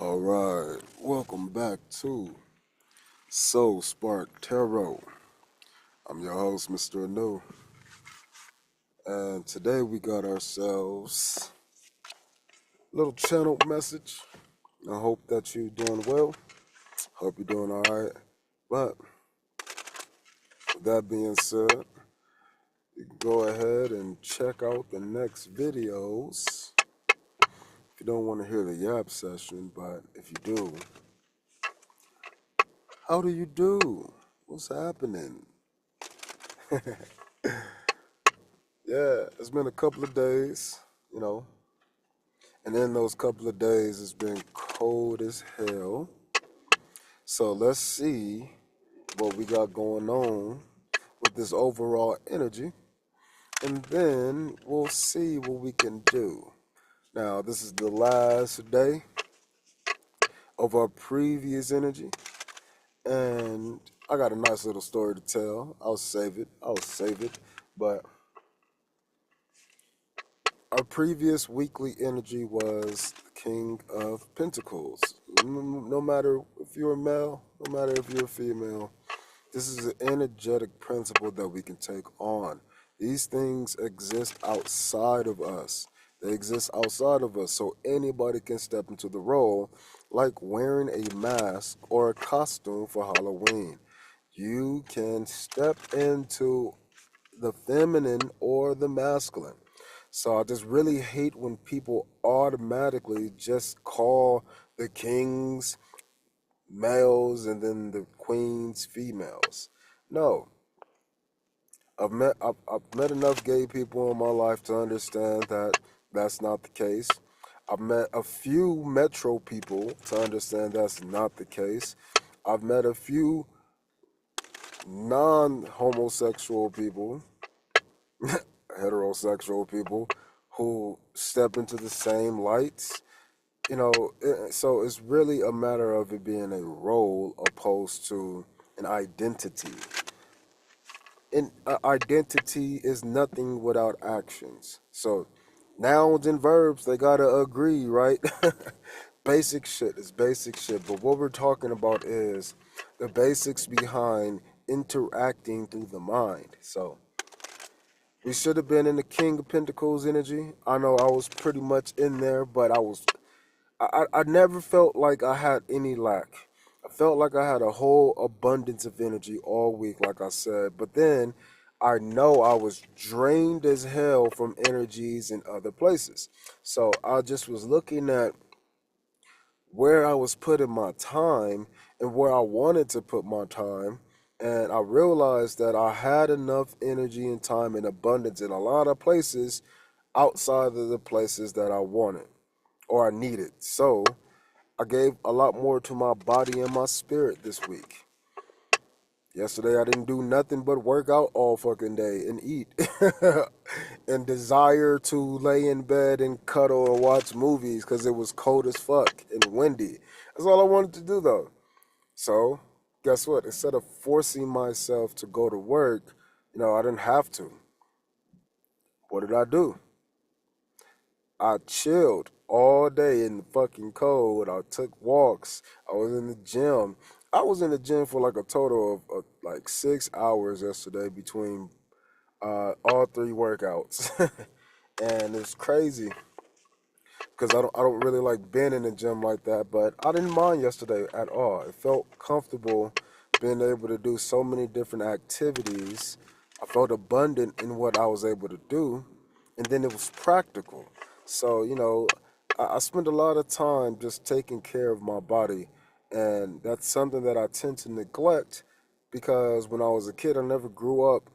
All right, welcome back to Soul Spark Tarot. I'm your host, Mr. Anu, and today we got ourselves a little channel message. I hope that you're doing well. Hope you're doing all right. But with that being said, you can go ahead and check out the next videos. If you don't want to hear the yap session, but if you do, how do you do? What's happening? Yeah, it's been a couple of days, you know, and in those couple of days it's been cold as hell. So let's see what we got going on with this overall energy, and then we'll see what we can do. Now, this is the last day of our previous energy, and I got a nice little story to tell. I'll save it. But our previous weekly energy was the King of Pentacles. No matter if you're a male, no matter if you're a female, this is an energetic principle that we can take on. These things exist outside of us. They exist outside of us, so anybody can step into the role, like wearing a mask or a costume for Halloween. You can step into the feminine or the masculine. So I just really hate when people automatically just call the kings males and then the queens females. No, I've met enough gay people in my life to understand that that's not the case. I've met a few metro people to understand that's not the case. I've met a few non-homosexual people, heterosexual people, who step into the same lights. So it's really a matter of it being a role opposed to an identity. And identity is nothing without actions. So nouns and verbs, they gotta agree, right? Basic shit is basic shit. But what we're talking about is the basics behind interacting through the mind. So we should have been in the King of Pentacles energy. I know I was pretty much in there, but I never felt like I had any lack. I felt like I had a whole abundance of energy all week, like I said. But then I know I was drained as hell from energies in other places. So I just was looking at where I was putting my time and where I wanted to put my time. And I realized that I had enough energy and time in abundance in a lot of places outside of the places that I wanted or I needed. So I gave a lot more to my body and my spirit this week. Yesterday I didn't do nothing but work out all fucking day and eat and desire to lay in bed and cuddle or watch movies because it was cold as fuck and windy. That's all I wanted to do though. So guess what? Instead of forcing myself to go to work, I didn't have to. What did I do? I chilled all day in the fucking cold. I took walks. I was in the gym. I was in the gym for like a total of like 6 hours yesterday between all three workouts, and it's crazy because I don't really like being in the gym like that. But I didn't mind yesterday at all. It felt comfortable being able to do so many different activities. I felt abundant in what I was able to do, and then it was practical. So, I spend a lot of time just taking care of my body, and that's something that I tend to neglect because when I was a kid, I never grew up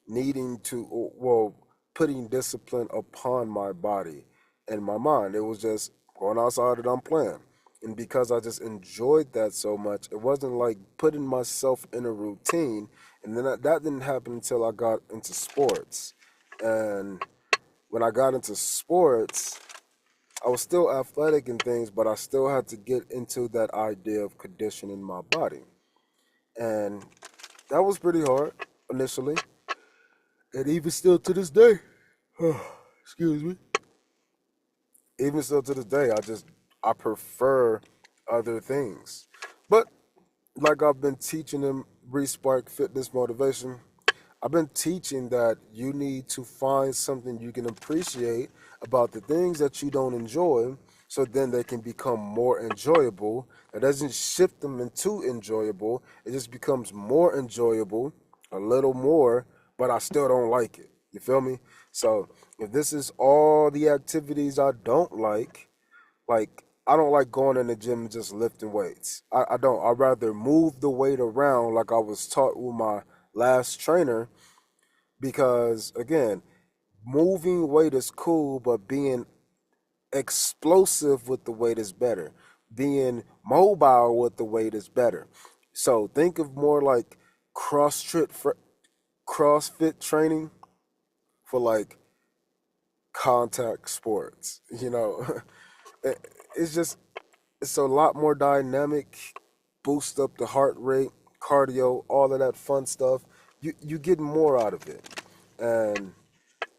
needing to, well, putting discipline upon my body and my mind. It was just going outside and I'm playing. And because I just enjoyed that so much, it wasn't like putting myself in a routine. And then that didn't happen until I got into sports. And when I got into sports, I was still athletic and things, but I still had to get into that idea of conditioning my body. And that was pretty hard initially. And even still to this day, excuse me, even still to this day, I prefer other things. But like I've been teaching them Respark Fitness Motivation, I've been teaching that you need to find something you can appreciate about the things that you don't enjoy so then they can become more enjoyable. It doesn't shift them into enjoyable, it just becomes more enjoyable, a little more, but I still don't like it. You feel me? So if this is all the activities I don't like I don't like going in the gym and just lifting weights. I don't. I'd rather move the weight around like I was taught with my last trainer because again, moving weight is cool, but being explosive with the weight is better. Being mobile with the weight is better. So think of more like CrossFit CrossFit training for like contact sports. It's just it's a lot more dynamic, boost up the heart rate, cardio, all of that fun stuff. You get more out of it, and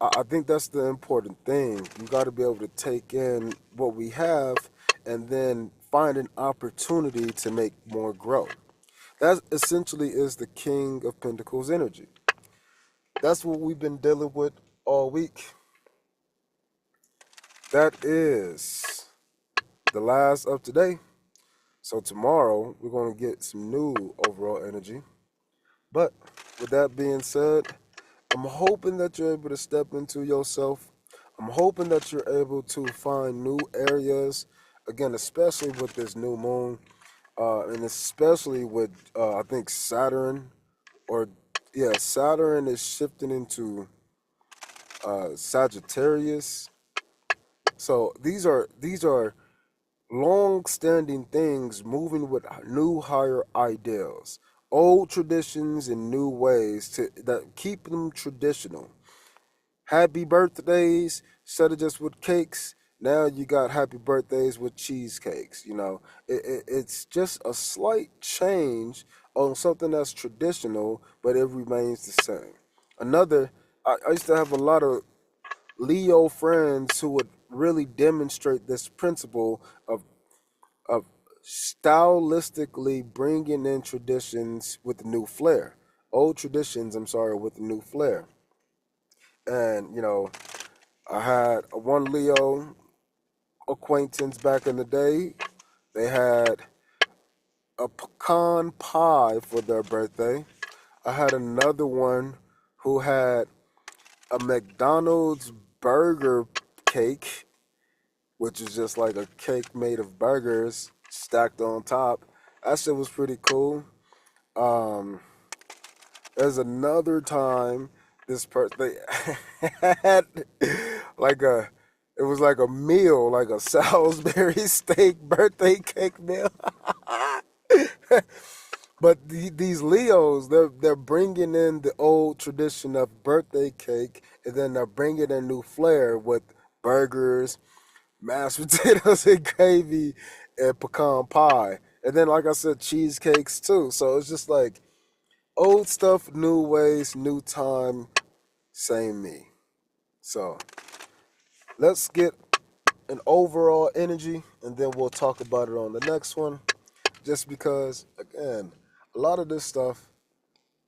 I think that's the important thing. You got to be able to take in what we have, and then find an opportunity to make more growth. That essentially is the King of Pentacles energy. That's what we've been dealing with all week. That is the last of today. So tomorrow we're going to get some new overall energy. But with that being said, I'm hoping that you're able to step into yourself. I'm hoping that you're able to find new areas, again, especially with this new moon, and especially with, I think, Saturn, or yeah, Saturn is shifting into Sagittarius. So these are long-standing things moving with new higher ideals, old traditions and new ways to that keep them traditional. Happy birthdays instead of just with cakes. Now you got happy birthdays with cheesecakes. It's just a slight change on something that's traditional, but it remains the same. Another, I used to have a lot of Leo friends who would really demonstrate this principle of stylistically bringing in traditions with new flair. Old traditions, I'm sorry, with new flair. And, I had one Leo acquaintance back in the day. They had a pecan pie for their birthday. I had another one who had a McDonald's burger cake, which is just like a cake made of burgers stacked on top. That shit was pretty cool. Um, there's another time this person they had like a it was like a meal, like a Salisbury steak birthday cake meal. But these Leos, they're bringing in the old tradition of birthday cake, and then they're bringing in new flair with burgers, mashed potatoes and gravy, and pecan pie, and then like I said, cheesecakes too. So it's just like old stuff, new ways, new time, same me. So let's get an overall energy, and then we'll talk about it on the next one. Just because, again, a lot of this stuff,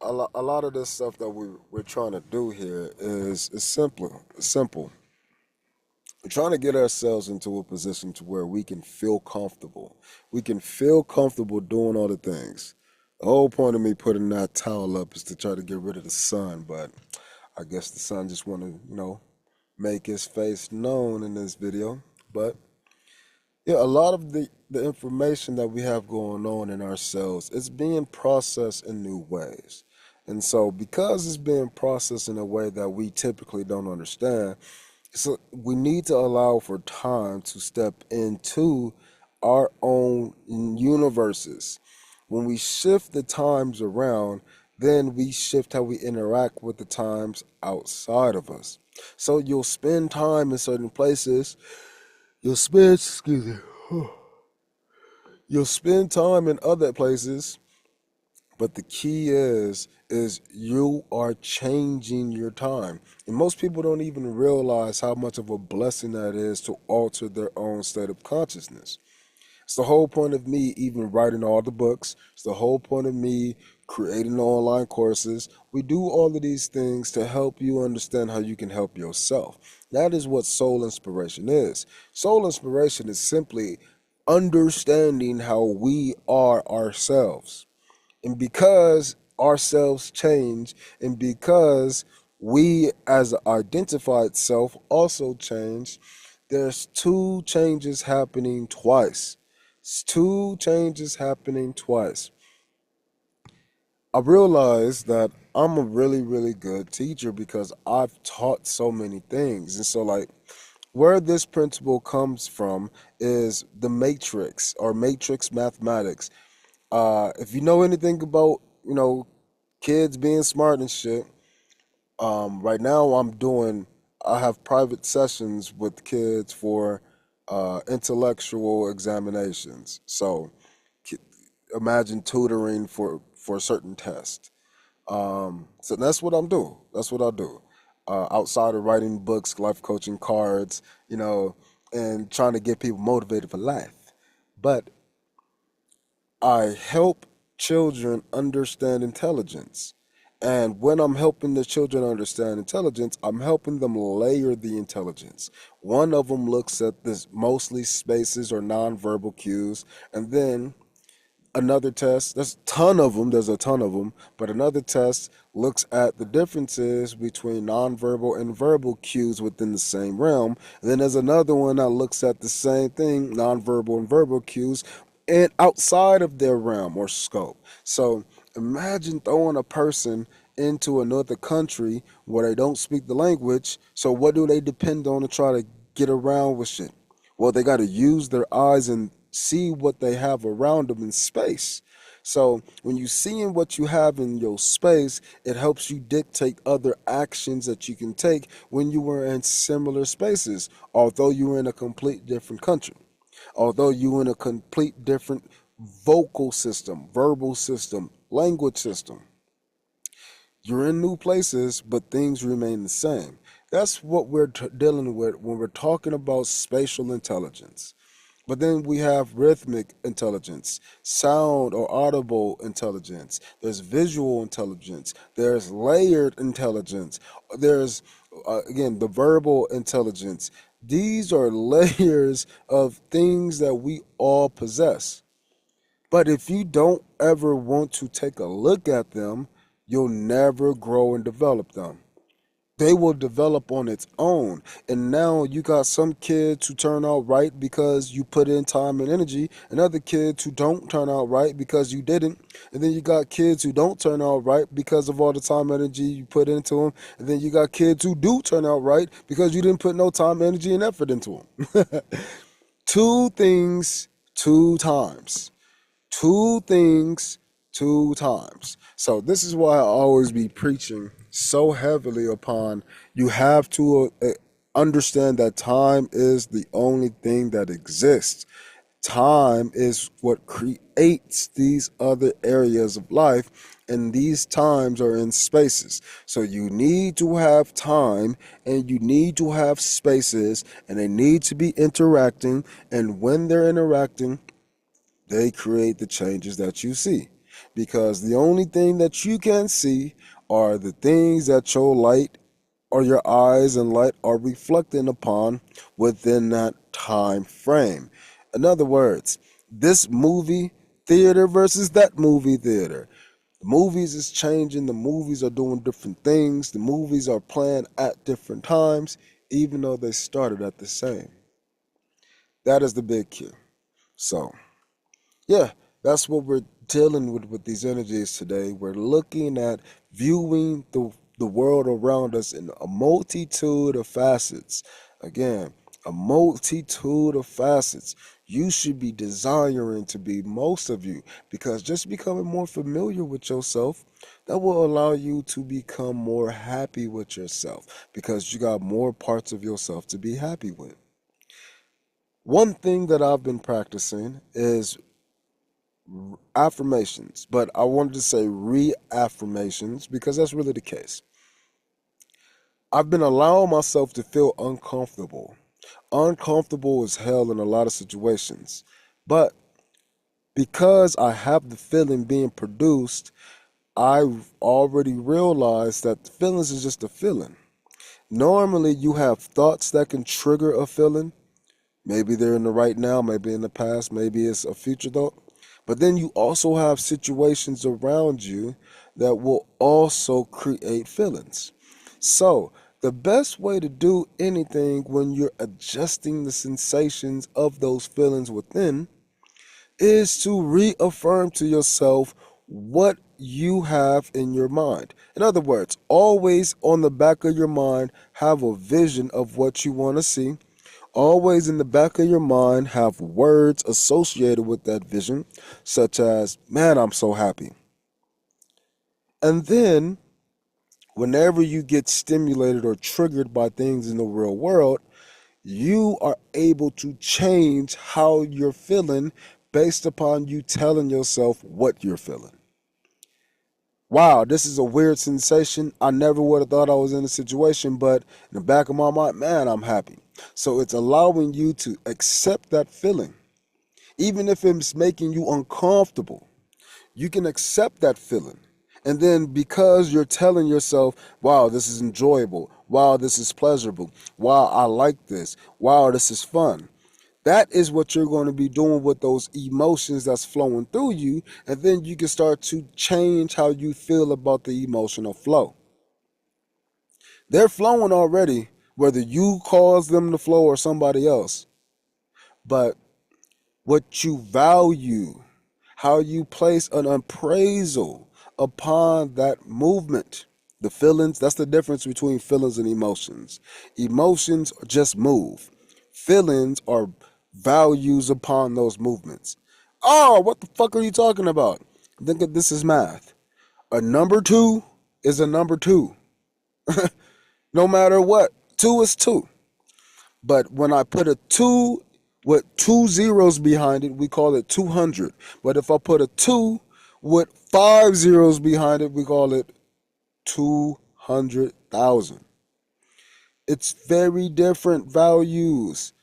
a lot of this stuff that we're trying to do here is simple. Simple. We're trying to get ourselves into a position to where we can feel comfortable. We can feel comfortable doing all the things. The whole point of me putting that towel up is to try to get rid of the sun, but I guess the sun just want to, make his face known in this video. But yeah, a lot of the information that we have going on in ourselves is being processed in new ways. And so because it's being processed in a way that we typically don't understand, so we need to allow for time to step into our own universes. When we shift the times around, then we shift how we interact with the times outside of us. So you'll spend time in certain places. Excuse me. You'll spend time in other places, but the key is you are changing your time. And most people don't even realize how much of a blessing that is to alter their own state of consciousness. It's the whole point of me even writing all the books. It's the whole point of me creating the online courses. We do all of these things to help you understand how you can help yourself. That is what soul inspiration is. Soul inspiration is simply understanding how we are ourselves. And because ourselves change, and because we as an identified self also change, there's two changes happening twice. It's two changes happening twice. I realized that I'm a really, really good teacher because I've taught so many things. And so, like, where this principle comes from is the matrix or matrix mathematics. If you know anything about, kids being smart and shit, right now I have private sessions with kids for intellectual examinations. So ki- imagine tutoring for a certain test. So that's what I'm doing. That's what I do. Outside of writing books, life coaching cards, and trying to get people motivated for life. But I help children understand intelligence. And when I'm helping the children understand intelligence, I'm helping them layer the intelligence. One of them looks at this mostly spaces or nonverbal cues, and then another test, there's a ton of them, but another test looks at the differences between nonverbal and verbal cues within the same realm. And then there's another one that looks at the same thing, nonverbal and verbal cues, and outside of their realm or scope. So imagine throwing a person into another country where they don't speak the language. So what do they depend on to try to get around with shit? Well, they got to use their eyes and see what they have around them in space. So when you seeing what you have in your space, it helps you dictate other actions that you can take when you were in similar spaces, although you were in a complete different country, although you were in a complete different vocal system, verbal system, language system. You're in new places, but things remain the same. That's what we're dealing with when we're talking about spatial intelligence. But then we have rhythmic intelligence, sound or audible intelligence. There's visual intelligence. There's layered intelligence. There's, again, the verbal intelligence. These are layers of things that we all possess. But if you don't ever want to take a look at them, you'll never grow and develop them. They will develop on its own. And now you got some kids who turn out right because you put in time and energy, and other kids who don't turn out right because you didn't. And then you got kids who don't turn out right because of all the time and energy you put into them. And then you got kids who do turn out right because you didn't put no time, energy, and effort into them. Two things, two times. Two things, two times. So this is why I always be preaching so heavily upon you have to understand that time is the only thing that exists. Time is what creates these other areas of life, and these times are in spaces. So you need to have time and you need to have spaces, and they need to be interacting. And when they're interacting, they create the changes that you see. Because the only thing that you can see are the things that your light or your eyes and light are reflecting upon within that time frame. In other words, this movie theater versus that movie theater. The movies is changing, the movies are doing different things, the movies are playing at different times, even though they started at the same. That is the big key. So, yeah, that's what we're dealing with these energies today. We're looking at viewing the world around us in a multitude of facets. Again, a multitude of facets. You should be desiring to be most of you, because just becoming more familiar with yourself, that will allow you to become more happy with yourself because you got more parts of yourself to be happy with. One thing that I've been practicing is affirmations, but I wanted to say reaffirmations because that's really the case. I've been allowing myself to feel uncomfortable. Uncomfortable as hell in a lot of situations. But because I have the feeling being produced, I've already realized that the feelings is just a feeling. Normally, you have thoughts that can trigger a feeling. Maybe they're in the right now, maybe in the past, maybe it's a future thought. But then you also have situations around you that will also create feelings. So, the best way to do anything when you're adjusting the sensations of those feelings within is to reaffirm to yourself what you have in your mind. In other words, always on the back of your mind, have a vision of what you want to see. Always in the back of your mind, have words associated with that vision, such as, man, I'm so happy. And then, whenever you get stimulated or triggered by things in the real world, you are able to change how you're feeling based upon you telling yourself what you're feeling. Wow, this is a weird sensation. I never would have thought I was in a situation, but in the back of my mind, man, I'm happy. So it's allowing you to accept that feeling. Even if it's making you uncomfortable, you can accept that feeling. And then because you're telling yourself, wow, this is enjoyable. Wow, this is pleasurable. Wow, I like this. Wow, this is fun. That is what you're going to be doing with those emotions that's flowing through you. And then you can start to change how you feel about the emotional flow. They're flowing already, whether you cause them to flow or somebody else. But what you value, how you place an appraisal upon that movement. The feelings, that's the difference between feelings and emotions. Emotions just move. Feelings are values upon those movements. Oh, what the fuck are you talking about? Think of this as math. A number two is a number two. No matter what. Two is two. But when I put a 2 with two zeros behind it, we call it 200. But if I put a 2 with five zeros behind it, we call it 200,000. It's very different values.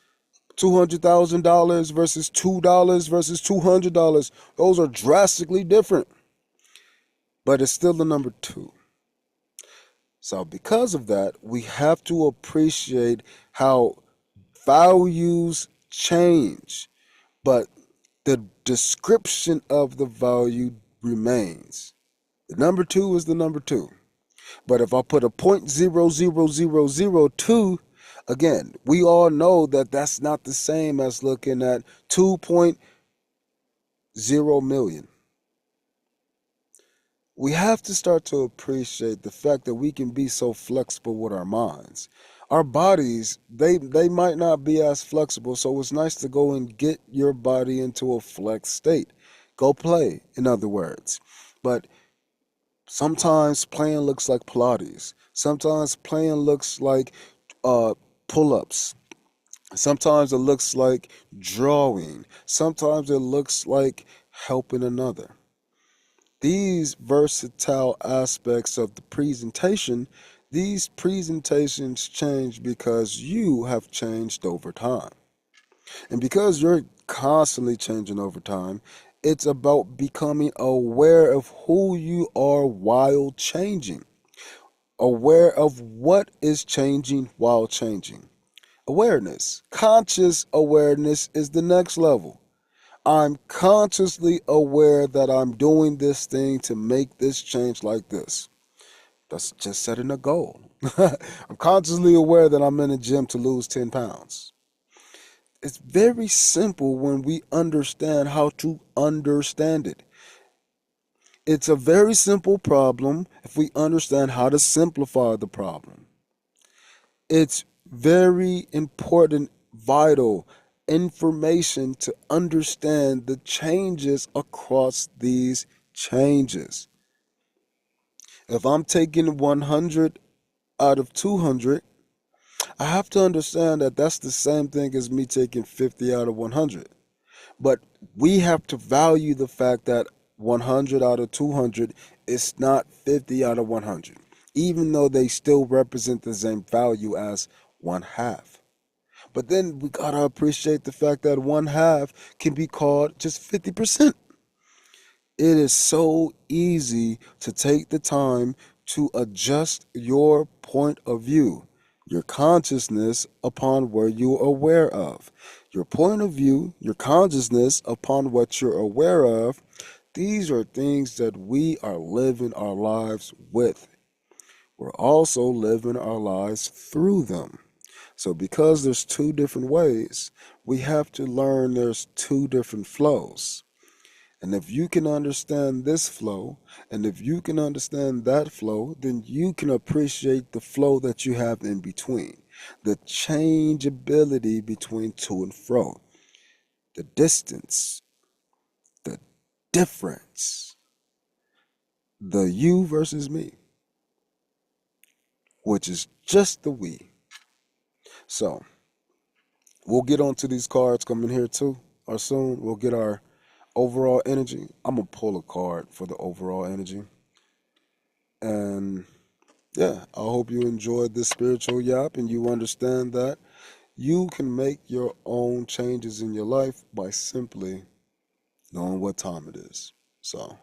$200,000 versus $2 versus $200. Those are drastically different. But it's still the number 2. So because of that, we have to appreciate how values change, but the description of the value remains. The number 2 is the number 2. But if I put a 0.00002, again, we all know that that's not the same as looking at 2.0 million. We have to start to appreciate the fact that we can be so flexible with our minds. Our bodies, they might not be as flexible, so it's nice to go and get your body into a flex state. Go play, in other words. But sometimes playing looks like Pilates. Sometimes playing looks like uh, pull-ups. Sometimes it looks like drawing. Sometimes it looks like helping another. These versatile aspects of the presentation, these presentations change because you have changed over time. And because you're constantly changing over time, it's about becoming aware of who you are while changing, aware of what is changing while changing. Awareness, conscious awareness is the next level. I'm consciously aware that I'm doing this thing to make this change like this. That's just setting a goal. I'm consciously aware that I'm in a gym to lose 10 pounds. It's very simple when we understand how to understand it. It's a very simple problem if we understand how to simplify the problem. It's very important, vital information to understand the changes across these changes. If I'm taking 100 out of 200, I have to understand that that's the same thing as me taking 50 out of 100. But we have to value the fact that 100 out of 200 is not 50 out of 100, even though they still represent the same value as one half. But then we gotta appreciate the fact that one half can be called just 50%. It is so easy to take the time to adjust your point of view, your consciousness upon what you're aware of. Your point of view, your consciousness upon what you're aware of, these are things that we are living our lives with. We're also living our lives through them. So because there's two different ways, we have to learn there's two different flows. And if you can understand this flow, and if you can understand that flow, then you can appreciate the flow that you have in between. The changeability between to and fro, the distance, the difference, the you versus me, which is just the we. So we'll get onto these cards coming here too, or soon. We'll get our overall energy. I'm gonna pull a card for the overall energy. And yeah, I hope you enjoyed this spiritual yap and you understand that you can make your own changes in your life by simply knowing what time it is. So,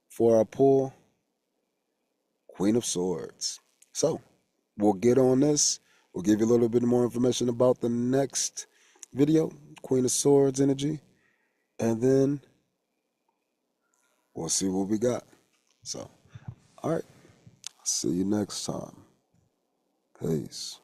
for our pull, Queen of Swords. So, we'll get on this. We'll give you a little bit more information about the next video, Queen of Swords energy, and then we'll see what we got. So, all right. See you next time. Peace.